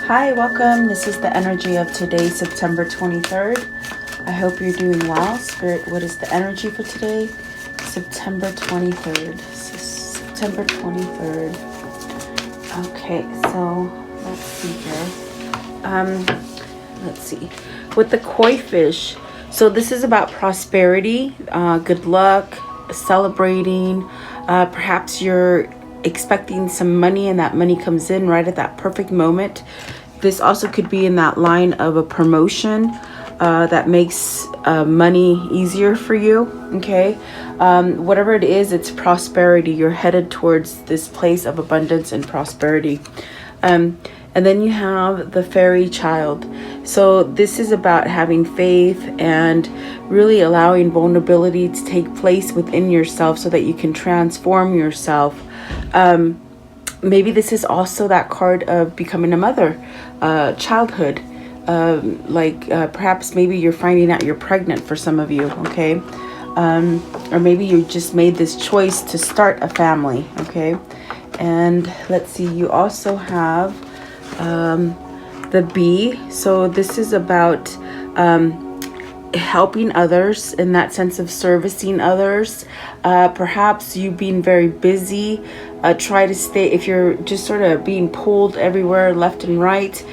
Hi, welcome. This is the energy of today, September 23rd. I hope you're doing well. Spirit, what is the energy for today? September 23rd. September 23rd. Okay, so let's see here. Let's see. With the koi fish, so this is about prosperity, good luck, celebrating. Perhaps you're expecting some money and that money comes in right at that perfect moment. This also could be in that line of a promotion that makes money easier for you. Okay, whatever it is, it's prosperity. You're headed towards this place of abundance and prosperity. And then you have the fairy child. So this is about having faith and really allowing vulnerability to take place within yourself so that you can transform yourself. Maybe this is also that card of becoming a mother, childhood. Perhaps maybe you're finding out you're pregnant for some of you, okay? Or maybe you just made this choice to start a family, okay? And let's see, you also have the bee. So this is about helping others in that sense of servicing others. Perhaps you being very busy. Try to stay, if you're just sort of being pulled everywhere left and right,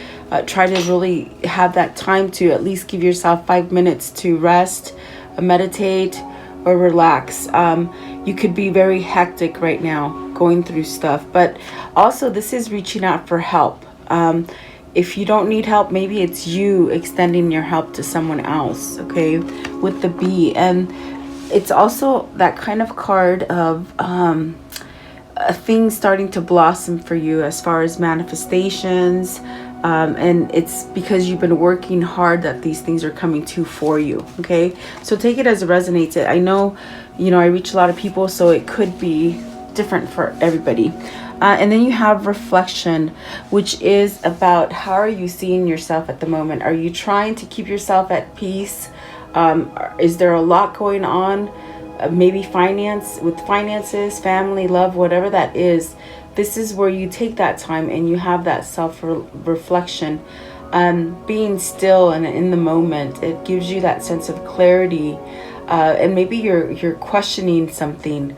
try to really have that time to at least give yourself 5 minutes to rest, meditate, or relax. You could be very hectic right now going through stuff, but also this is reaching out for help. If you don't need help, maybe it's you extending your help to someone else, okay, with the bee. And it's also that kind of card of things starting to blossom for you as far as manifestations. And it's because you've been working hard that these things are coming to for you, okay? So take it as it resonates. I know, I reach a lot of people, so it could be different for everybody. And then you have reflection, which is about how are you seeing yourself at the moment? Are you trying to keep yourself at peace? Is there a lot going on? Maybe finances, family, love, whatever that is. This is where you take that time and you have that self-reflection. Being still and in the moment, it gives you that sense of clarity. And maybe you're questioning something.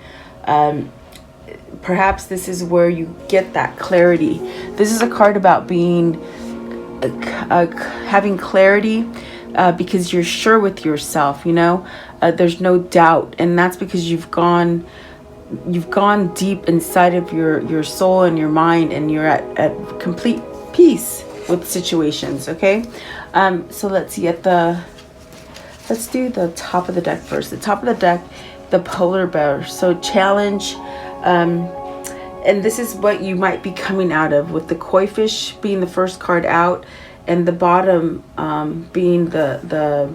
Perhaps this is where you get that clarity. This is a card about being having clarity because you're sure with yourself, there's no doubt, and that's because you've gone deep inside of your soul and your mind, and you're at complete peace with situations. Okay, so let's see, let's do the top of the deck first. The top of the deck, the polar bear. So challenge. And this is what you might be coming out of, with the koi fish being the first card out and the bottom being the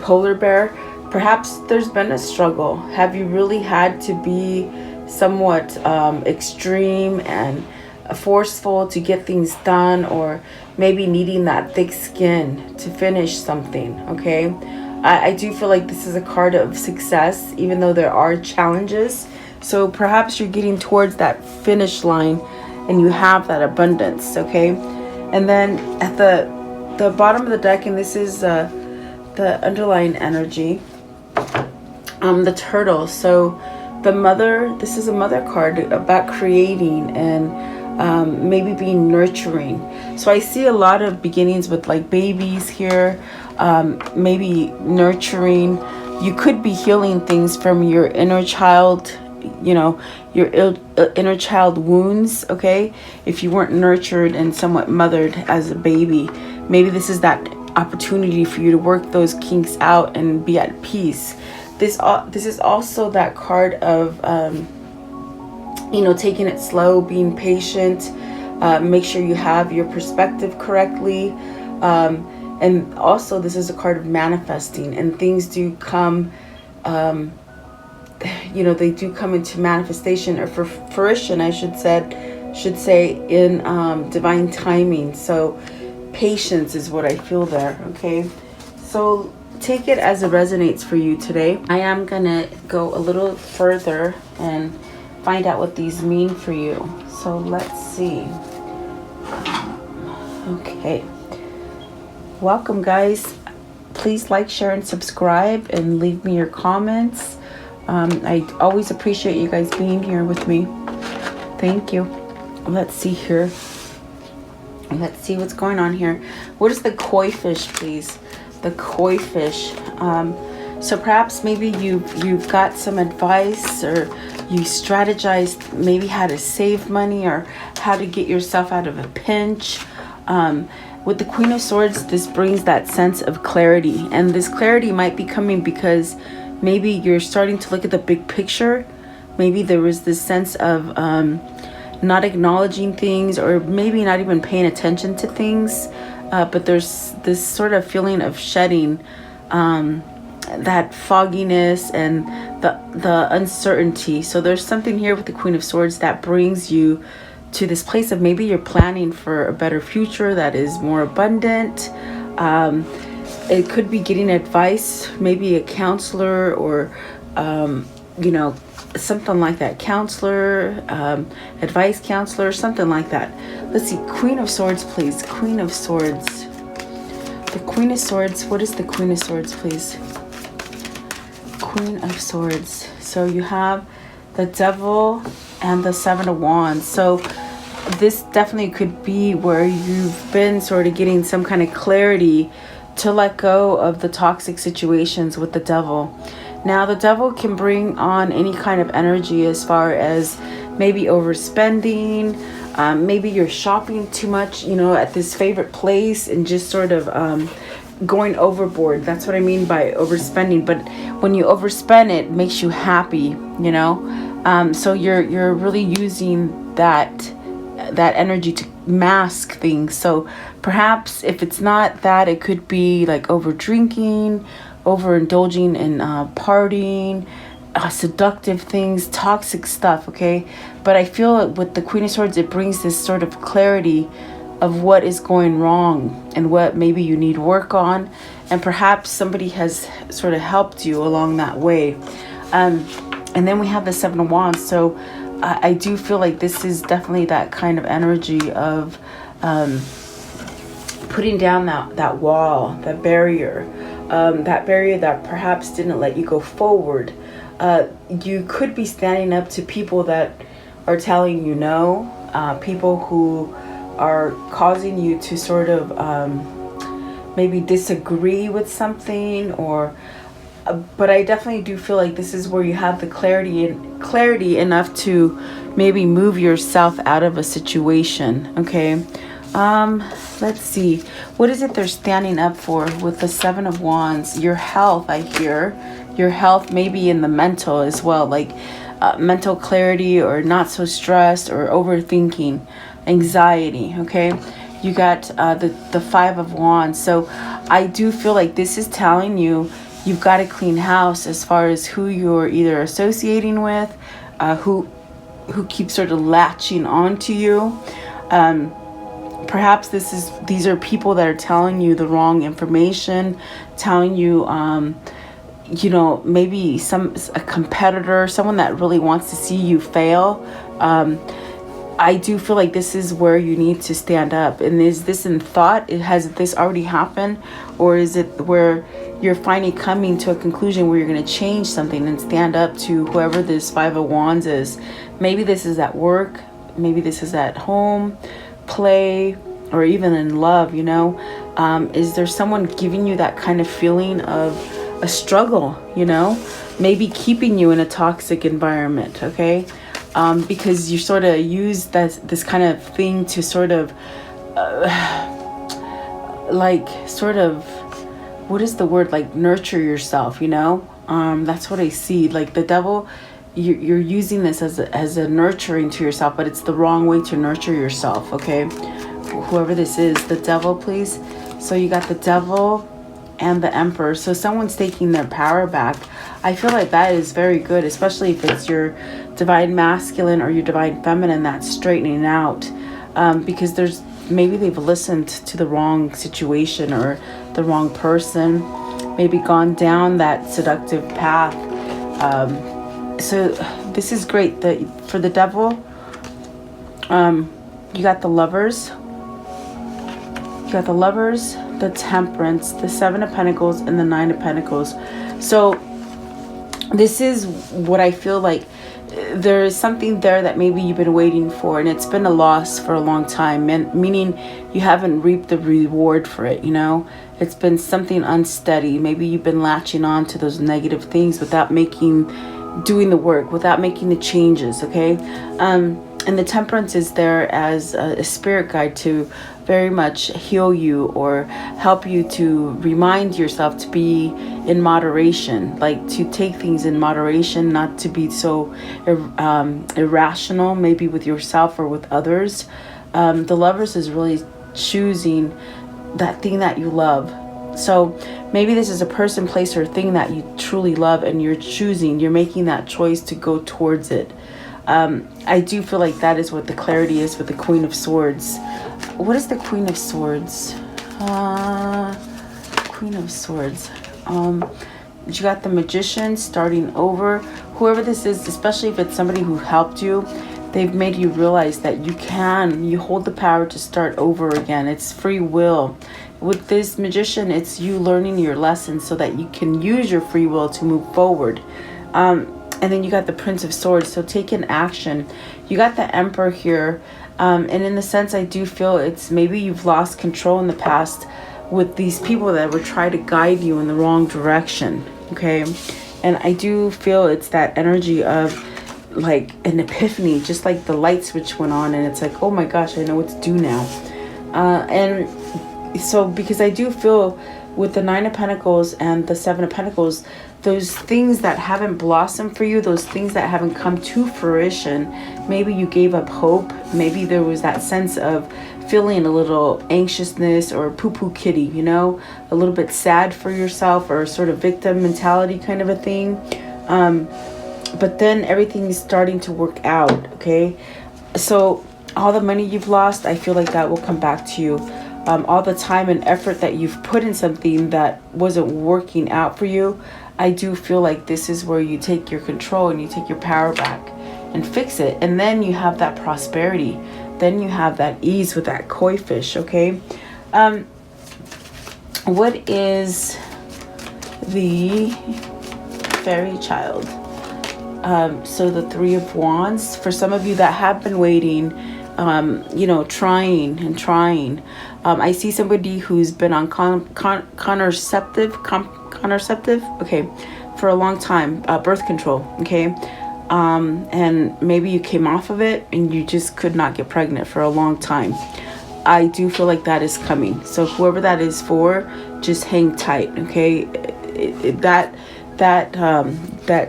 polar bear. Perhaps there's been a struggle. Have you really had to be somewhat extreme and forceful to get things done, or maybe needing that thick skin to finish something, okay? I do feel like this is a card of success, even though there are challenges. So perhaps you're getting towards that finish line and you have that abundance, okay? And then at the bottom of the deck, and this is the underlying energy, the turtle. So the mother, this is a mother card about creating and maybe being nurturing. So I see a lot of beginnings with like babies here, maybe nurturing. You could be healing things from your inner child, your inner child wounds, okay? If you weren't nurtured and somewhat mothered as a baby, maybe this is that opportunity for you to work those kinks out and be at peace. This is also that card of taking it slow, being patient, make sure you have your perspective correctly, and also this is a card of manifesting, and things do come they do come into manifestation, or for fruition, I should say, in divine timing. So patience is what I feel there, okay? So take it as it resonates for you today. I am gonna go a little further and find out what these mean for you. So let's see. Okay. Welcome, guys. Please like, share, and subscribe, and leave me your comments. I always appreciate you guys being here with me. Thank you. Let's see here. Let's see what's going on here. What is the koi fish, please? The koi fish. So perhaps maybe you've got some advice, or you strategized maybe how to save money or how to get yourself out of a pinch. With the Queen of Swords, this brings that sense of clarity. And this clarity might be coming because maybe you're starting to look at the big picture. Maybe there was this sense of not acknowledging things, or maybe not even paying attention to things. But there's this sort of feeling of shedding, that fogginess and the uncertainty. So there's something here with the Queen of Swords that brings you to this place of maybe you're planning for a better future that is more abundant. It could be getting advice, maybe a counselor, or something like that. Counselor, advice counselor, something like that. Let's see. Queen of Swords, please. Queen of Swords. The Queen of Swords. What is the Queen of Swords, please? Queen of Swords. So you have the Devil and the Seven of Wands. So this definitely could be where you've been sort of getting some kind of clarity to let go of the toxic situations with the Devil. Now, the Devil can bring on any kind of energy, as far as maybe overspending, maybe you're shopping too much, at this favorite place, and just sort of going overboard. That's what I mean by overspending. But when you overspend, it makes you happy, so you're really using that energy to mask things. So perhaps if it's not that, it could be like over drinking, overindulging in partying, seductive things, toxic stuff. Okay, but I feel with the Queen of Swords, it brings this sort of clarity of what is going wrong and what maybe you need work on, and perhaps somebody has sort of helped you along that way. And then we have the Seven of Wands. So I do feel like this is definitely that kind of energy of putting down that wall, that barrier that perhaps didn't let you go forward. You could be standing up to people that are telling you no, people who are causing you to sort of maybe disagree with something, or but I definitely do feel like this is where you have the clarity enough to maybe move yourself out of a situation. Okay, let's see, what is it they're standing up for with the Seven of Wands? Your health, I hear. Your health, maybe in the mental as well, like mental clarity, or not so stressed, or overthinking, anxiety. Okay, you got the Five of Wands. So I do feel like this is telling you you've got to clean house as far as who you're either associating with, who keeps sort of latching onto you. Perhaps these are people that are telling you the wrong information, telling you maybe a competitor, someone that really wants to see you fail. I do feel like this is where you need to stand up. And is this in thought? Has this already happened? Or is it where you're finally coming to a conclusion where you're going to change something and stand up to whoever this Five of Wands is? Maybe this is at work. Maybe this is at home, play, or even in love, Is there someone giving you that kind of feeling of a struggle, Maybe keeping you in a toxic environment, okay? Because you sort of use this kind of thing to sort of what is the word, like nurture yourself, that's what I see. Like the Devil, you're using this as a nurturing to yourself, but it's the wrong way to nurture yourself. Okay, whoever this is, the Devil, please. So you got the Devil and the Emperor. So someone's taking their power back. I feel like that is very good, especially if it's your divine masculine or your divine feminine that's straightening out, because maybe they've listened to the wrong situation or the wrong person, maybe gone down that seductive path. So this is great. For the Devil, you got the Lovers. You got the Lovers, the Temperance, the Seven of Pentacles, and the Nine of Pentacles. So this is what I feel like. There is something there that maybe you've been waiting for, and it's been a loss for a long time, and meaning you haven't reaped the reward for it, you know. It's been something unsteady. Maybe you've been latching on to those negative things without doing the work, without making the changes, okay? And the Temperance is there as a spirit guide to very much heal you or help you to remind yourself to be in moderation, like to take things in moderation, not to be so irrational, maybe with yourself or with others. The Lovers is really choosing that thing that you love. So maybe this is a person, place, or thing that you truly love, and you're making that choice to go towards it. I do feel like that is what the clarity is with the Queen of Swords. What is the Queen of Swords? Queen of Swords. You got the Magician, starting over. Whoever this is, especially if it's somebody who helped you, they've made you realize that you hold the power to start over again. It's free will. With this Magician, it's you learning your lessons so that you can use your free will to move forward. And then you got the Prince of Swords, so taking action. You got the Emperor here. And in the sense, I do feel it's maybe you've lost control in the past with these people that would try to guide you in the wrong direction, okay? And I do feel it's that energy of like an epiphany, just like the light switch went on and it's like, oh my gosh, I know what to do now. And so because I do feel with the Nine of Pentacles and the Seven of Pentacles, those things that haven't blossomed for you, those things that haven't come to fruition, maybe you gave up hope. Maybe there was that sense of feeling a little anxiousness or poo-poo kitty, you know, a little bit sad for yourself or sort of victim mentality kind of a thing. But then everything is starting to work out, okay? So all the money you've lost, I feel like that will come back to you. All the time and effort that you've put in something that wasn't working out for you, I do feel like this is where you take your control and you take your power back and fix it. And then you have that prosperity. Then you have that ease with that koi fish, okay? What is the fairy child? So the Three of Wands, for some of you that have been waiting, you know, trying. I see somebody who's been on contraceptive, okay, for a long time, birth control, okay? And maybe you came off of it and you just could not get pregnant for a long time. I do feel like that is coming. So whoever that is for, just hang tight, okay? That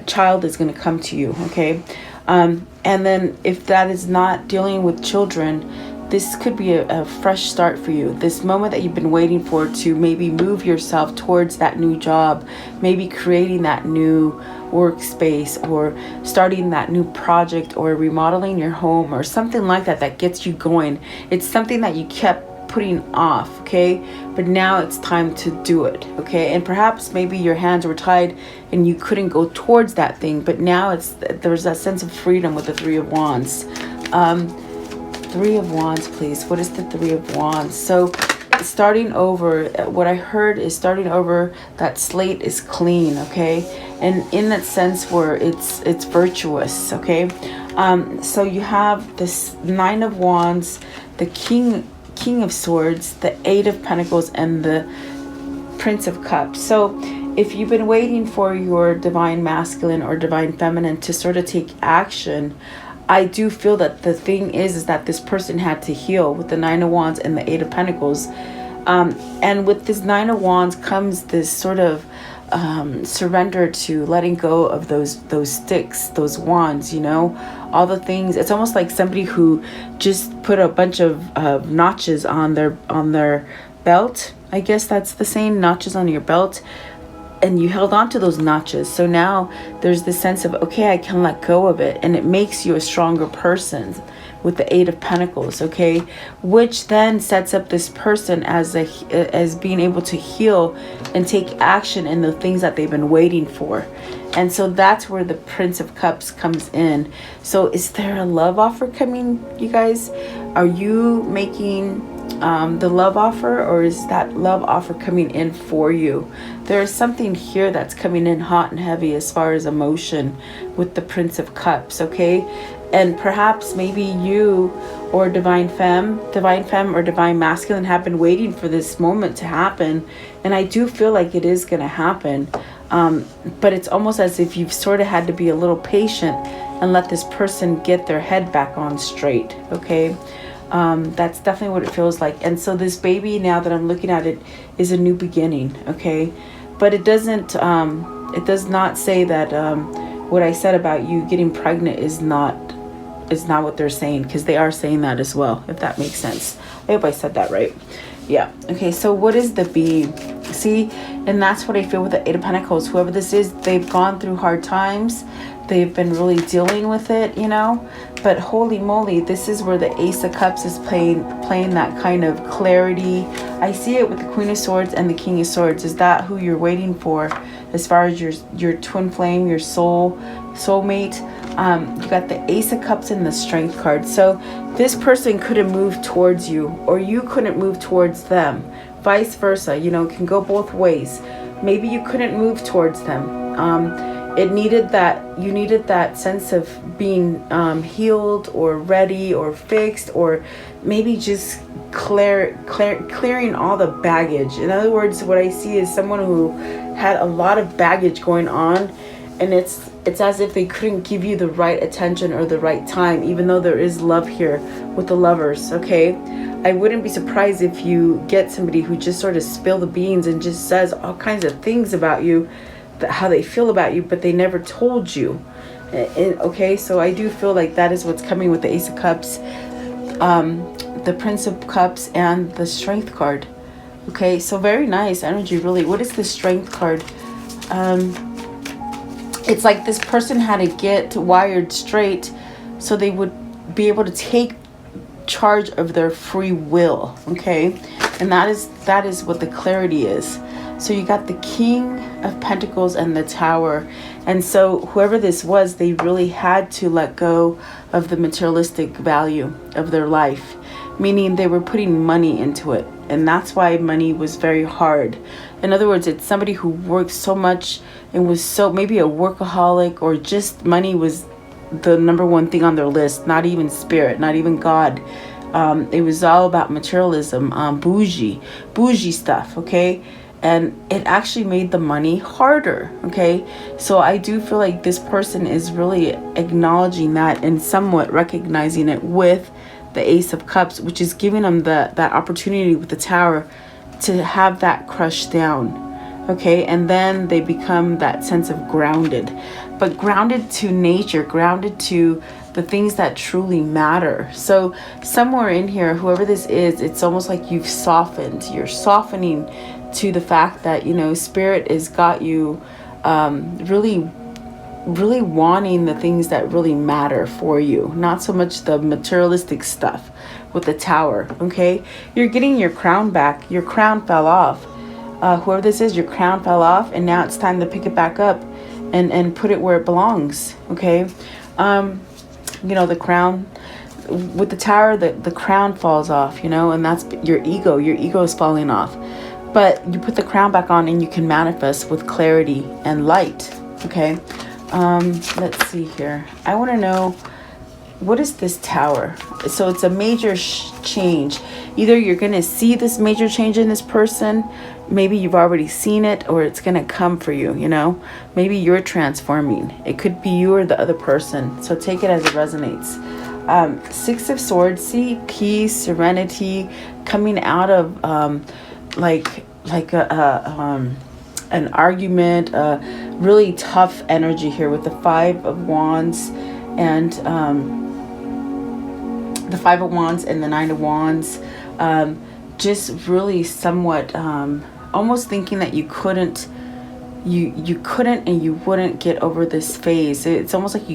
child is going to come to you, okay? And then if that is not dealing with children, this could be a fresh start for you. This moment that you've been waiting for to maybe move yourself towards that new job, maybe creating that new workspace or starting that new project or remodeling your home or something like that that gets you going. It's something that you kept putting off, okay? But now it's time to do it, okay? And perhaps maybe your hands were tied and you couldn't go towards that thing, but now there's that sense of freedom with the Three of Wands. Three of Wands, please. What is the Three of Wands? So starting over, what I heard is starting over, that slate is clean, okay? And in that sense where it's virtuous, okay? So you have this Nine of Wands, the King of Swords, the Eight of Pentacles, and the Prince of Cups. So if you've been waiting for your divine masculine or divine feminine to sort of take action, I do feel that the thing is that this person had to heal with the Nine of Wands and the Eight of Pentacles. And with this Nine of Wands comes this sort of surrender to letting go of those sticks, those wands, you know, all the things. It's almost like somebody who just put a bunch of notches on their belt. I guess that's the same, notches on your belt. And you held on to those notches. So now there's this sense of, okay, I can let go of it. And it makes you a stronger person with the Eight of Pentacles, okay? Which then sets up this person as being able to heal and take action in the things that they've been waiting for. And so that's where the Prince of Cups comes in. So is there a love offer coming, you guys? Are you making the love offer, or is that love offer coming in for you? There is something here that's coming in hot and heavy as far as emotion with the Prince of Cups, okay? And perhaps maybe you or divine femme or divine masculine have been waiting for this moment to happen. And I do feel like it is going to happen. But it's almost as if you've sort of had to be a little patient and let this person get their head back on straight, okay? That's definitely what it feels like. And so this baby, now that I'm looking at it, is a new beginning, okay? But it does not say that what I said about you getting pregnant is not what they're saying, because they are saying that as well, if that makes sense. I hope I said that right. Yeah. Okay, so what is the being? See, and that's what I feel with the Eight of Pentacles. Whoever this is, they've gone through hard times. They've been really dealing with it, you know. But holy moly, this is where the Ace of Cups is playing that kind of clarity. I see it with the Queen of Swords and the King of Swords. Is that who you're waiting for as far as your twin flame, your soulmate? You got the Ace of Cups and the Strength card. So this person couldn't move towards you, or you couldn't move towards them. Vice versa, you know, it can go both ways. Maybe you couldn't move towards them. You needed that sense of being healed or ready or fixed, or maybe just clearing all the baggage. In other words, what I see is someone who had a lot of baggage going on, and it's as if they couldn't give you the right attention or the right time, even though there is love here with the Lovers, okay? I wouldn't be surprised if you get somebody who just sort of spill the beans and just says all kinds of things about you, how they feel about you, but they never told you. Okay, so I do feel like that is what's coming with the Ace of Cups, the Prince of Cups, and the Strength card. Okay, so very nice energy, really. What is the Strength card? It's like this person had to get wired straight so they would be able to take charge of their free will, okay? And that is what the clarity is. So you got the King of Pentacles and the Tower. And so whoever this was, they really had to let go of the materialistic value of their life, meaning they were putting money into it. And that's why money was very hard. In other words, it's somebody who worked so much and was so maybe a workaholic, or just money was the number one thing on their list, not even spirit, not even God. It was all about materialism, bougie stuff, okay? And it actually made the money harder, okay? So I do feel like this person is really acknowledging that and somewhat recognizing it with the Ace of Cups, which is giving them that opportunity with the Tower to have that crushed down, okay? And then they become that sense of grounded, but grounded to nature, grounded to the things that truly matter. So somewhere in here, whoever this is, it's almost like you've softened. You're softening to the fact that, you know, Spirit has got you really wanting the things that really matter for you, not so much the materialistic stuff with the Tower, okay? You're getting your crown back. Your crown fell off. Whoever this is, your crown fell off, and now it's time to pick it back up and put it where it belongs, okay? You know, the crown with the Tower, the crown falls off, you know, and that's your ego. Your ego is falling off. But you put the crown back on and you can manifest with clarity and light, okay? Let's see here. I want to know, what is this Tower? So it's a major change. Either you're going to see this major change in this person, maybe you've already seen it, or it's going to come for you, you know? Maybe you're transforming. It could be you or the other person. So take it as it resonates. Six of Swords, see peace, serenity, coming out of like an argument, really tough energy here with the Five of Wands and the Five of Wands and the Nine of Wands. Just really somewhat almost thinking that you couldn't and you wouldn't get over this phase. It's almost like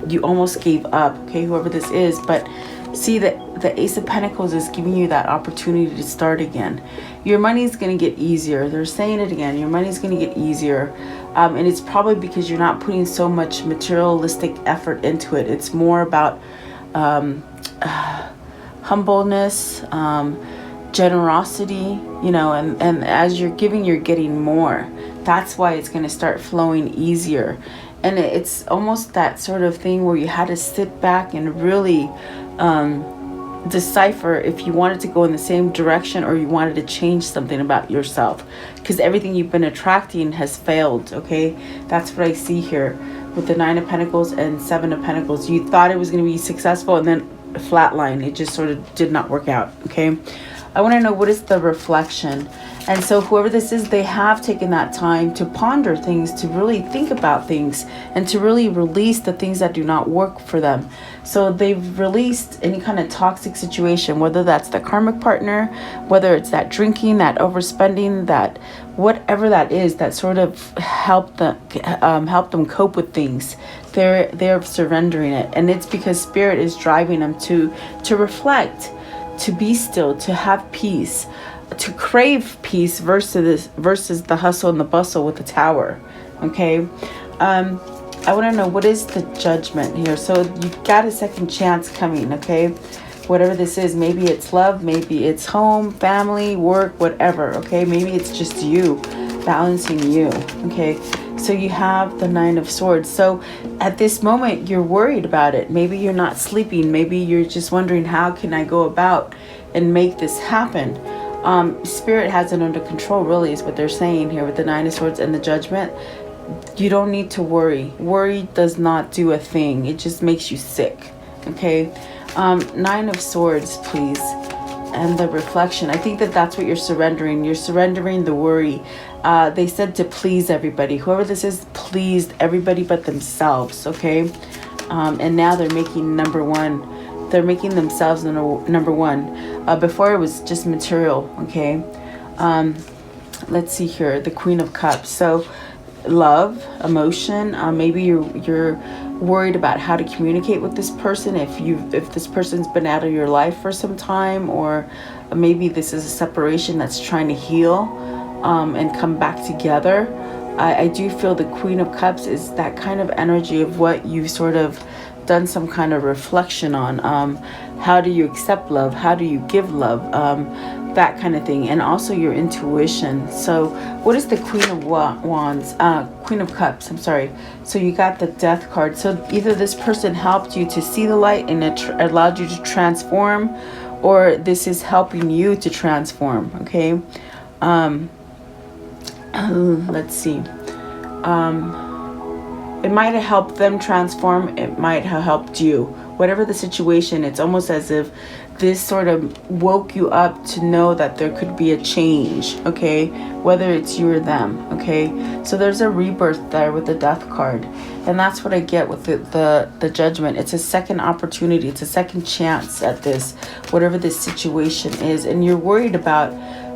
you almost gave up, okay, whoever this is. But see that the Ace of Pentacles is giving you that opportunity to start again. Your money's going to get easier. They're saying it again. Your money's going to get easier. And it's probably because you're not putting so much materialistic effort into it. It's more about humbleness, generosity, you know, and as you're giving, you're getting more. That's why it's going to start flowing easier. And it's almost that sort of thing where you had to sit back and really decipher if you wanted to go in the same direction or you wanted to change something about yourself, because everything you've been attracting has failed. Okay, that's what I see here with the 9 of Pentacles and 7 of Pentacles. You thought it was going to be successful, and then flatline. It just sort of did not work out. Okay, I want to know, what is the reflection? And so whoever this is, they have taken that time to ponder things, to really think about things, and to really release the things that do not work for them. So they've released any kind of toxic situation, whether that's the karmic partner, whether it's that drinking, that overspending, that whatever that is, that sort of help them cope with things. They're surrendering it, and it's because Spirit is driving them to reflect, to be still, to have peace, to crave peace versus the hustle and the bustle with the Tower. Okay, I want to know, what is the Judgment here? So you've got a second chance coming. Okay, whatever this is, maybe it's love, maybe it's home, family, work, whatever. Okay, maybe it's just you, balancing you. Okay, so you have the 9 of Swords. So at this moment, you're worried about it. Maybe you're not sleeping. Maybe you're just wondering, how can I go about and make this happen? Spirit has it under control, really, is what they're saying here with the 9 of Swords and the Judgment. You don't need to worry. Worry does not do a thing. It just makes you sick. Okay, 9 of Swords, please. And the reflection. I think that's what you're surrendering. You're surrendering the worry. They said to please everybody. Whoever this is pleased everybody but themselves. Okay, and now they're making number one. They're making themselves number one. Before it was just material. Okay, let's see here. The Queen of Cups. So love, emotion. Maybe you're worried about how to communicate with this person, if this person's been out of your life for some time, or maybe this is a separation that's trying to heal and come back together. I do feel the Queen of Cups is that kind of energy of what you've sort of done some kind of reflection on. How do you accept love? How do you give love? That kind of thing. And also your intuition. So what is the Queen of Wands? Queen of Cups, I'm sorry. So you got the Death card. So either this person helped you to see the light and it allowed you to transform, or this is helping you to transform. Okay, let's see. It might have helped them transform. It might have helped you. Whatever the situation, it's almost as if this sort of woke you up to know that there could be a change. Okay, whether it's you or them. Okay, so there's a rebirth there with the Death card, and that's what I get with the Judgment. It's a second opportunity. It's a second chance at this, whatever this situation is, and you're worried about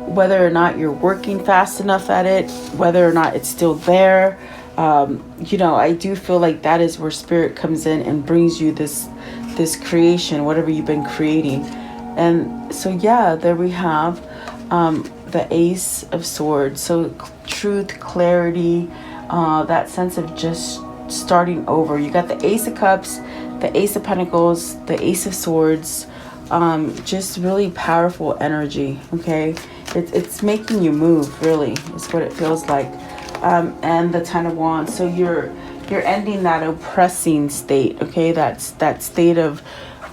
whether or not you're working fast enough at it, whether or not it's still there. You know, I do feel like that is where Spirit comes in and brings you this creation, whatever you've been creating. And so yeah, there we have the Ace of Swords. So truth, clarity, that sense of just starting over. You got the Ace of Cups, the Ace of Pentacles, the Ace of Swords. Just really powerful energy. Okay, it's making you move, really, is what it feels like. And the Ten of Wands. So you're ending that oppressing state. Okay, that state of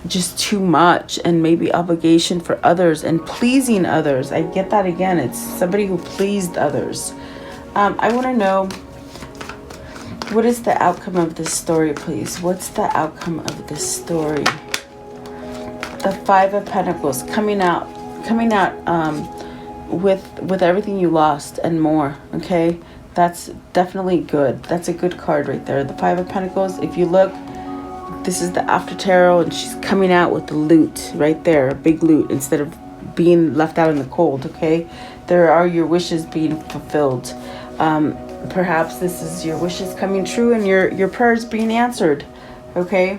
just too much and maybe obligation for others and pleasing others. I get that again. It's somebody who pleased others. I want to know, what is the outcome of this story, please? What's the outcome of this story? The Five of Pentacles coming out with everything you lost and more. Okay, that's definitely good. That's a good card right there. The Five of Pentacles. If you look, this is the After Tarot, and she's coming out with the loot right there, a big loot, instead of being left out in the cold. Okay, there are your wishes being fulfilled. Perhaps this is your wishes coming true and your prayers being answered. Okay,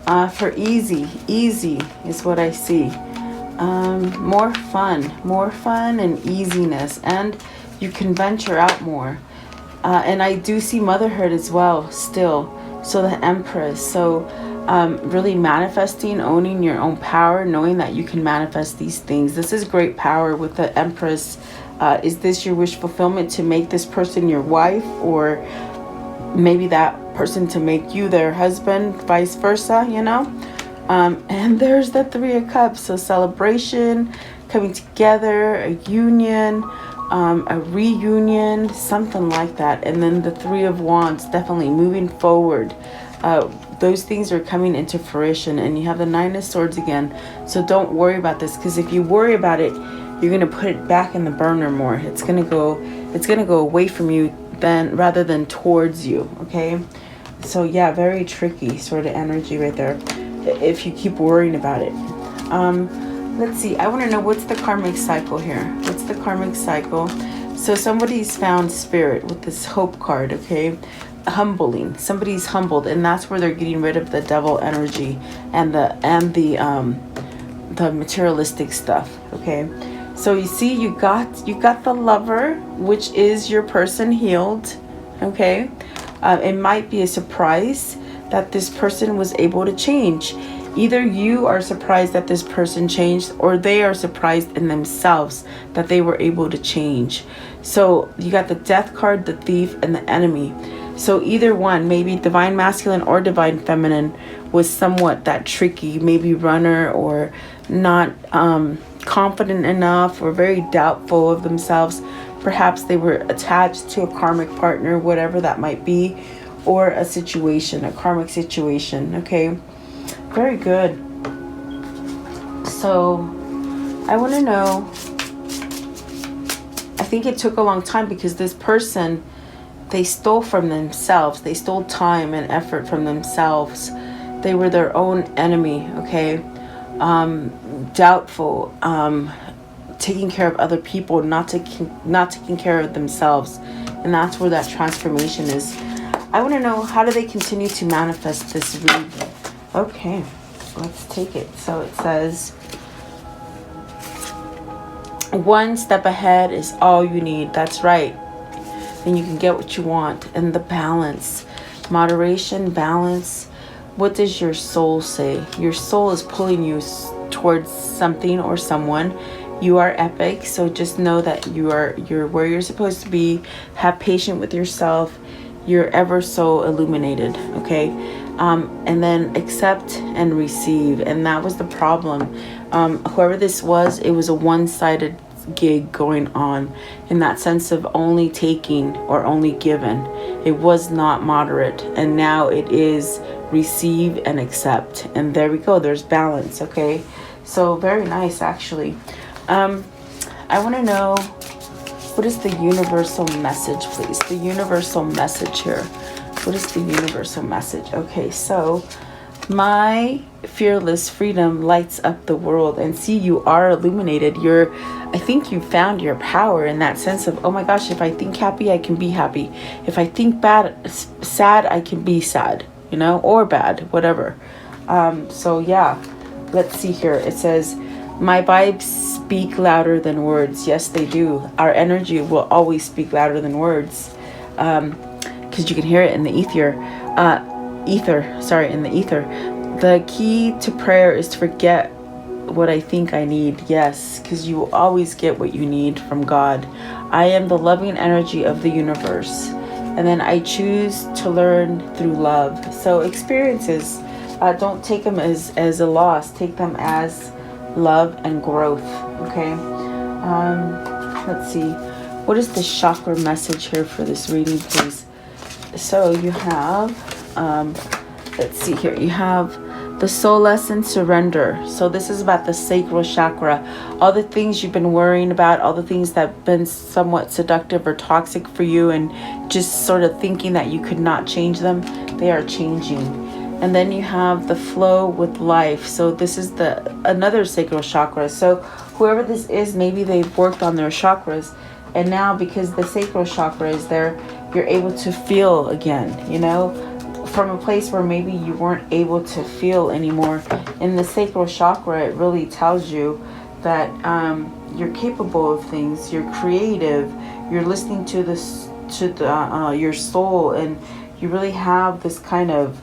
for easy is what I see. More fun and easiness, and you can venture out more. And I do see motherhood as well still. So the Empress. So really manifesting, owning your own power, knowing that you can manifest these things. This is great power with the Empress. Is this your wish fulfillment, to make this person your wife, or maybe that person to make you their husband, vice versa, you know? And there's the Three of Cups. So celebration, coming together, a union, a reunion, something like that. And then the Three of Wands, definitely moving forward. Those things are coming into fruition. And you have the Nine of Swords again. So don't worry about this, because if you worry about it, you're going to put it back in the burner more. It's going to go away from you rather than towards you. Okay. So yeah, very tricky sort of energy right there if you keep worrying about it. Let's see. I want to know, what's the karmic cycle here? What's the karmic cycle? So somebody's found spirit with this hope card, okay? Humbling. Somebody's humbled, and that's where they're getting rid of the devil energy and the materialistic stuff, okay? So you see, you got the Lover, which is your person healed, okay? It might be a surprise that this person was able to change. Either you are surprised that this person changed, or they are surprised in themselves that they were able to change. So you got the Death card, the Thief, and the Enemy. So either one, maybe Divine Masculine or Divine Feminine, was somewhat that tricky, maybe runner, or not confident enough, or very doubtful of themselves. Perhaps they were attached to a karmic partner, whatever that might be, or a situation, a karmic situation, okay? Very good. So I want to know, I think it took a long time because this person, they stole from themselves. They stole time and effort from themselves. They were their own enemy, okay? Doubtful, taking care of other people, not taking care of themselves. And that's where that transformation is. I want to know, how do they continue to manifest this read? Okay, let's take it. So it says, one step ahead is all you need. That's right. Then you can get what you want. And the balance, moderation, balance. What does your soul say? Your soul is pulling you towards something or someone. You are epic. So just know that you're where you're supposed to be. Have patience with yourself. You're ever so illuminated. Okay. And then accept and receive. And that was the problem. Whoever this was, it was a one-sided gig going on, in that sense of only taking or only given. It was not moderate. And now it is receive and accept. And there we go. There's balance. Okay. So very nice, actually. I want to know, what is the universal message, please? The universal message here. What is the universal message? Okay, so my fearless freedom lights up the world. And see, you are illuminated. I think you found your power in that sense of, oh my gosh, if I think happy, I can be happy. If I think sad, I can be sad, you know, or bad, whatever. So yeah, let's see here. It says, my vibes speak louder than words. Yes, they do. Our energy will always speak louder than words. Because you can hear it in the ether. In the ether. The key to prayer is to forget what I think I need. Yes, because you will always get what you need from God. I am the loving energy of the universe. And then I choose to learn through love. So experiences, don't take them as a loss. Take them as love and growth. Okay. Let's see. What is the chakra message here for this reading, please? So you have, let's see here. You have the soul lesson, surrender. So this is about the sacral chakra. All the things you've been worrying about, all the things that have been somewhat seductive or toxic for you, and just sort of thinking that you could not change them, they are changing. And then you have the flow with life. So this is another sacral chakra. So whoever this is, maybe they've worked on their chakras, and now because the sacral chakra is there, you're able to feel again, you know, from a place where maybe you weren't able to feel anymore. In the sacral chakra, it really tells you that you're capable of things, you're creative, you're listening to your soul, and you really have this kind of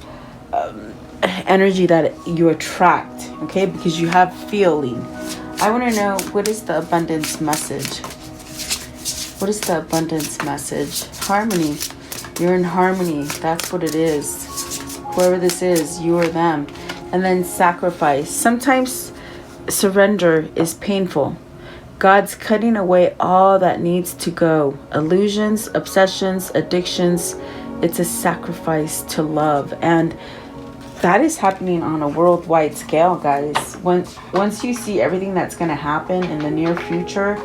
energy that you attract, okay? Because you have feeling. I want to know, what is the abundance message? What is the abundance message? Harmony. You're in harmony. That's what it is. Whoever this is, you or them. And then sacrifice. Sometimes surrender is painful. God's cutting away all that needs to go. Illusions, obsessions, addictions. It's a sacrifice to love. And that is happening on a worldwide scale, guys. Once you see everything that's going to happen in the near future,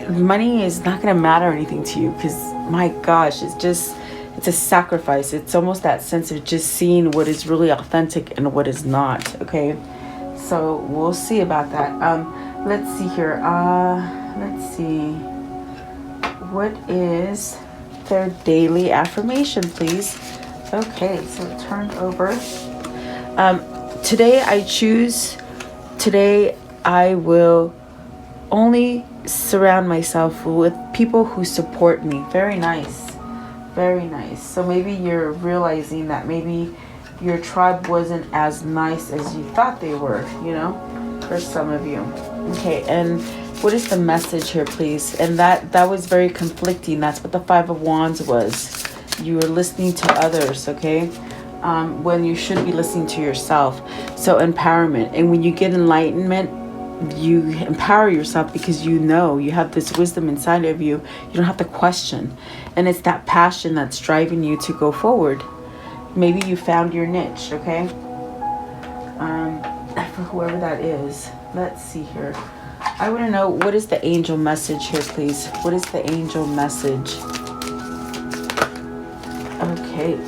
money is not going to matter anything to you, because my gosh, it's a sacrifice. It's almost that sense of just seeing what is really authentic and what is not. Okay, so we'll see about that. Let's see here. Let's see. What is their daily affirmation, please? Okay, so turn over. Today I will only surround myself with people who support me. Very nice. Very nice. So maybe you're realizing that maybe your tribe wasn't as nice as you thought they were, you know, for some of you. Okay, and what is the message here, please? And that was very conflicting. That's what the Five of Wands was. You were listening to others, okay? When you should be listening to yourself. So empowerment. And when you get enlightenment, you empower yourself because you know you have this wisdom inside of you. You don't have to question. And it's that passion that's driving you to go forward. Maybe you found your niche, okay? For whoever that is. Let's see here. I want to know, what is the angel message here, please? What is the angel message? Okay.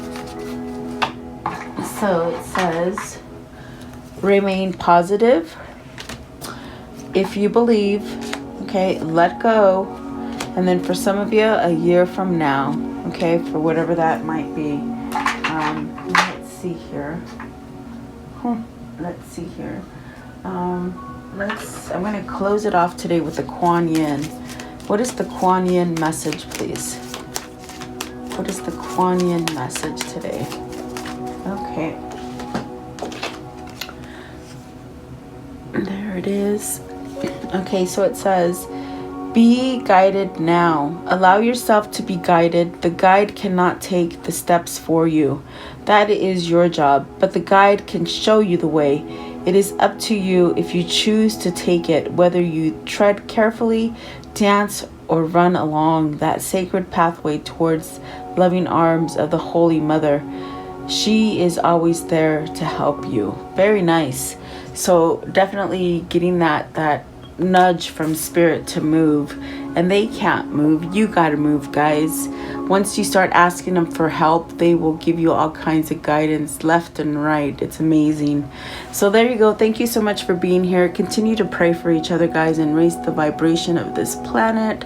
So it says, remain positive. If you believe, okay, let go. And then for some of you, a year from now, okay, for whatever that might be. Let's see here. Let's see here. I'm going to close it off today with the Kuan Yin. What is the Kuan Yin message, please? What is the Kuan Yin message today? Okay. There it is. Okay, so it says, be guided now. Allow yourself to be guided. The guide cannot take the steps for you. That is your job, but the guide can show you the way. It is up to you if you choose to take it, whether you tread carefully, dance, or run along that sacred pathway towards loving arms of the Holy Mother. She is always there to help you. Very nice. So definitely getting that nudge from spirit to move, and they can't move. You gotta move, guys. Once you start asking them for help, they will give you all kinds of guidance left and right. It's amazing. So there you go. Thank you so much for being here. Continue to pray for each other, guys, and raise the vibration of this planet.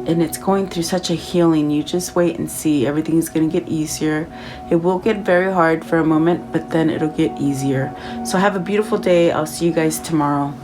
And it's going through such a healing. You just wait and see. Everything's going to get easier. It will get very hard for a moment, but then it'll get easier. So have a beautiful day. I'll see you guys tomorrow.